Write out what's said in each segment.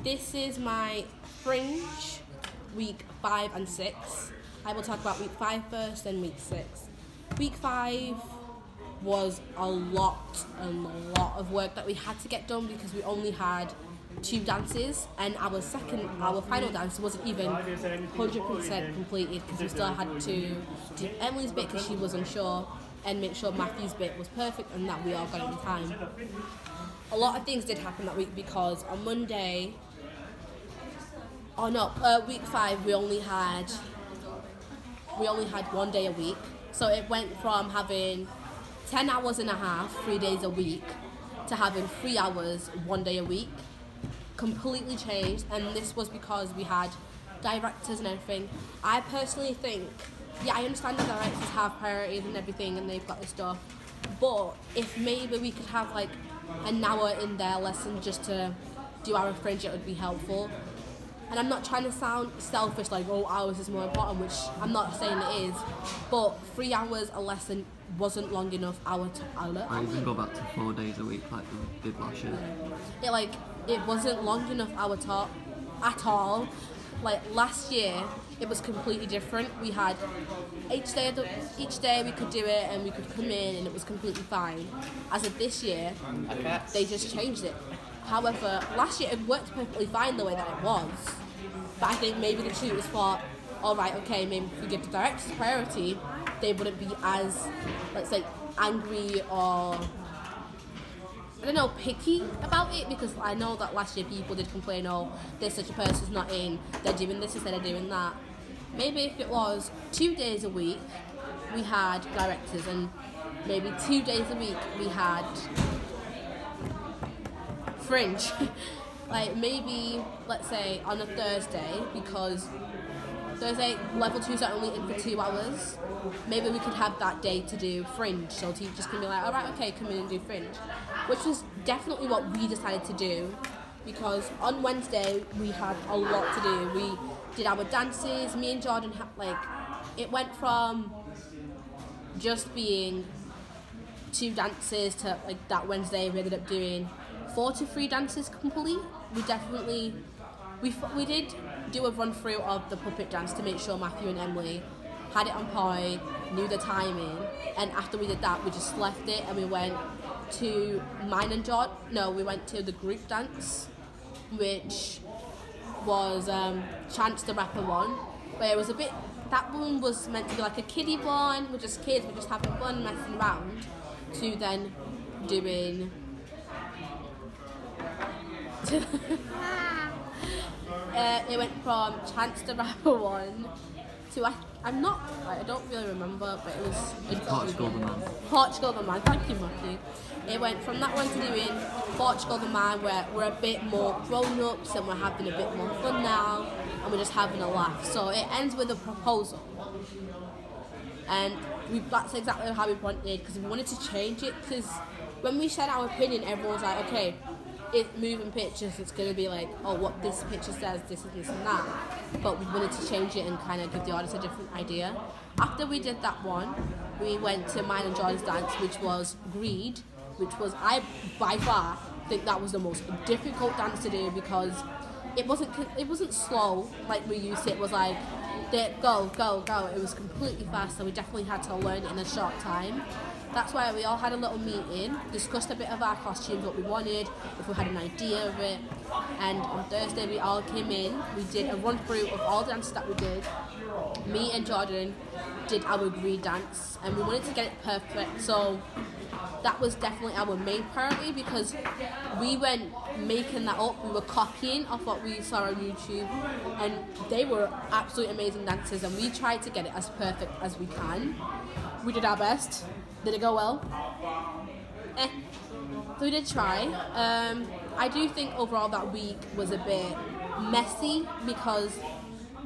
This is my Fringe week 5 and 6. I will talk about week 5 first, then week 6. Week 5 was a lot of work that we had to get done because we only had 2 dances, and our final dance wasn't even 100% completed because we still had to do Emily's bit because she was unsure and make sure Matthew's bit was perfect and that we all got it in time. A lot of things did happen that week because on Monday, week 5 we only had 1 day a week, so it went from having 10 hours and a half 3 days a week to having 3 hours 1 day a week. Completely changed, and this was because we had directors and everything. I personally think, I understand the directors have priorities and everything and they've got this stuff, but if maybe we could have like an hour in their lesson just to do our Fringe, it would be helpful. And I'm not trying to sound selfish like, oh, ours is more important, which I'm not saying it is, but 3 hours a lesson wasn't long enough Or even go back to 4 days a week like we did last year. It wasn't long enough at all. Like last year, it was completely different. We had each day we could do it and we could come in and it was completely fine. As of this year, they just changed it. However, last year it worked perfectly fine the way that it was. But I think maybe the tutors thought, alright, okay, maybe if we give the directors priority, they wouldn't be as, let's say, angry or, I don't know, picky about it, because I know that last year people did complain, oh, there's such a person's not in, they're doing this instead of doing that. Maybe if it was 2 days a week, we had directors, and maybe 2 days a week we had Fringe. Like maybe, let's say, on a Thursday, because Thursday level 2s are only in for 2 hours, maybe we could have that day to do Fringe, so teachers can be like, alright, okay, come in and do Fringe, which was definitely what we decided to do, because on Wednesday we had a lot to do. We did our dances, me and Jordan, it went from just being 2 dances to like that Wednesday we ended up doing 4 to 3 dances complete. We did do a run through of the puppet dance to make sure Matthew and Emily had it on point, knew the timing, and after we did that we just left it and we went to we went to the group dance, which was Chance the Rapper one, where it was that one was meant to be like a kiddie one, with just kids, we're just having fun, messing around, to then doing it went from Chance the Rapper one to I don't really remember, but it was Portugal the Man. Portugal the Man, thank you, Matthew. It went from that one to doing Portugal the Man, where we're a bit more grown-ups and we're having a bit more fun now and we're just having a laugh. So it ends with a proposal, and that's exactly how we wanted, because we wanted to change it, because when we said our opinion, everyone was like, okay, it's moving pictures, it's going to be like, oh, what this picture says, this and that. But we wanted to change it and kind of give the audience a different idea. After we did that one, we went to mine and John's dance, which was Greed, which was, I by far think that was the most difficult dance to do, because it wasn't slow like we used to. It was like, go. It was completely fast, so we definitely had to learn it in a short time. That's why we all had a little meeting, discussed a bit of our costumes, what we wanted, if we had an idea of it. And on Thursday we all came in, we did a run through of all the dances that we did. Me and Jordan did our Greed dance, and we wanted to get it perfect, so that was definitely our main priority, because we went making that up, we were copying off what we saw on YouTube, and they were absolutely amazing dancers, and we tried to get it as perfect as we can. We did our best. Did it go well? So we did try. I do think overall that week was a bit messy, because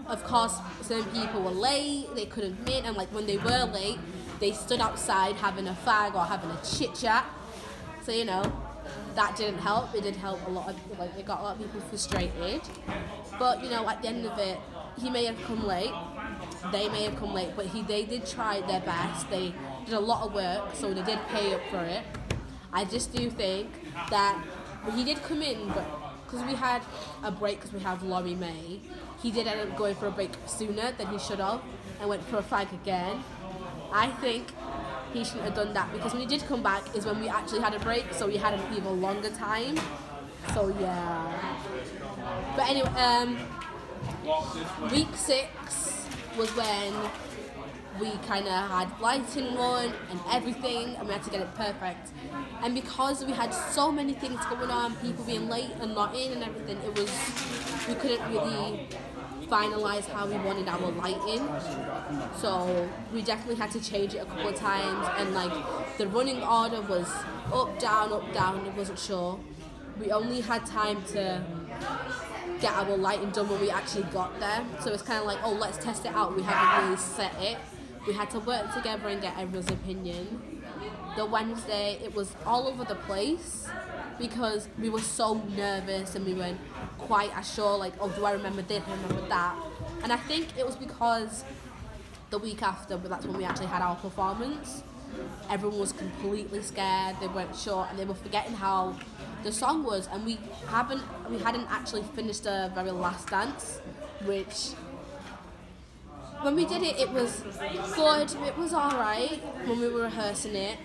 of course some people were late, they couldn't meet, and like when they were late, they stood outside having a fag or having a chit chat. So that didn't help. It did help a lot of, it got a lot of people frustrated. But at the end of it, he may have come late, they may have come late, but they did try their best. They did a lot of work, so they did pay up for it. I just do think that he did come in, but because we had a break because we have Laurie May, he did end up going for a break sooner than he should have and went for a fag again. I think he shouldn't have done that because when he did come back is when we actually had a break, so we had an even longer time. So yeah. But anyway, week 6 was when we kind of had lighting run and everything, and we had to get it perfect. And because we had so many things going on, people being late and not in and everything, we couldn't really finalize how we wanted our lighting. So we definitely had to change it a couple of times, and like the running order was up, down, it wasn't sure. We only had time to get our lighting done when we actually got there. So it's kind of like, oh, let's test it out. We haven't really set it. We had to work together and get everyone's opinion. The Wednesday, it was all over the place because we were so nervous and we weren't quite as sure, like, oh, do I remember this, remember that? And I think it was because the week after, but that's when we actually had our performance, everyone was completely scared, they weren't sure, and they were forgetting how the song was, and we hadn't actually finished the very last dance, which when we did it, it was good, it was alright when we were rehearsing it.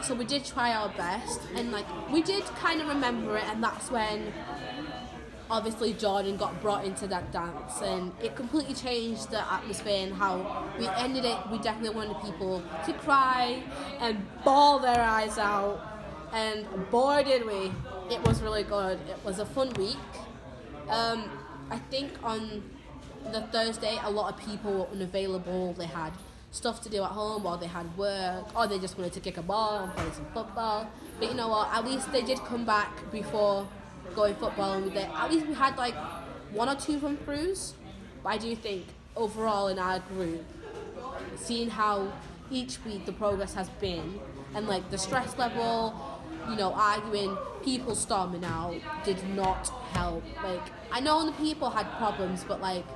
So we did try our best, and like we did kind of remember it, and that's when obviously Jordan got brought into that dance, and it completely changed the atmosphere and how we ended it. We definitely wanted people to cry and bawl their eyes out, and boy did we. It was really good. It was a fun week. I think on the Thursday a lot of people were unavailable. They had stuff to do at home, or they had work, or they just wanted to kick a ball and play some football. But you know what, at least they did come back before going football, and at least we had like 1 or 2 run-throughs. But I do think overall in our group, seeing how each week the progress has been, and like the stress level, you know, arguing, people storming out did not help. Like, I know the people had problems, but like,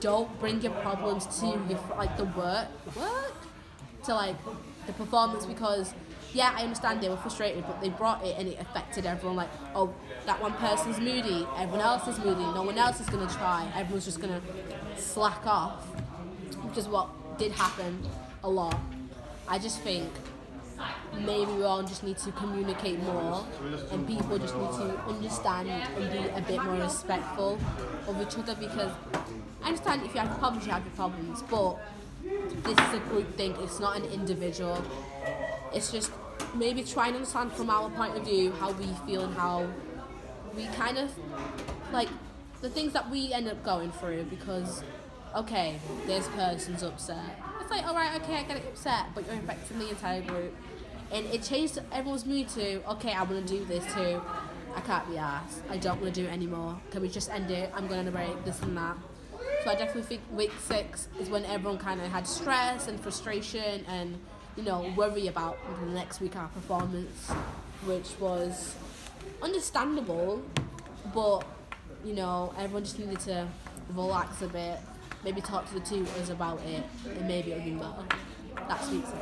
don't bring your problems to your, like, the work to like the performance, because yeah, I understand they were frustrated, but they brought it and it affected everyone. Like, oh, that one person's moody, everyone else is moody, no one else is gonna try, everyone's just gonna slack off, which is what did happen a lot. I just think maybe we all just need to communicate more, and people just need to understand and be a bit more respectful of each other, because I understand if you have problems, you have your problems, but this is a group thing, it's not an individual. It's just maybe try and understand from our point of view how we feel and how we kind of, like, the things that we end up going through, because, okay, this person's upset. It's like, alright, okay, I get it, upset, but you're affecting the entire group. And it changed everyone's mood to, okay, I want to do this too. I can't be arsed. I don't want to do it anymore. Can we just end it? I'm going on a break, this and that. So I definitely think week 6 is when everyone kind of had stress and frustration and, you know, worry about the next week our performance, which was understandable, but, you know, everyone just needed to relax a bit, maybe talk to the tutors about it, and maybe it'll be better. That's week 6.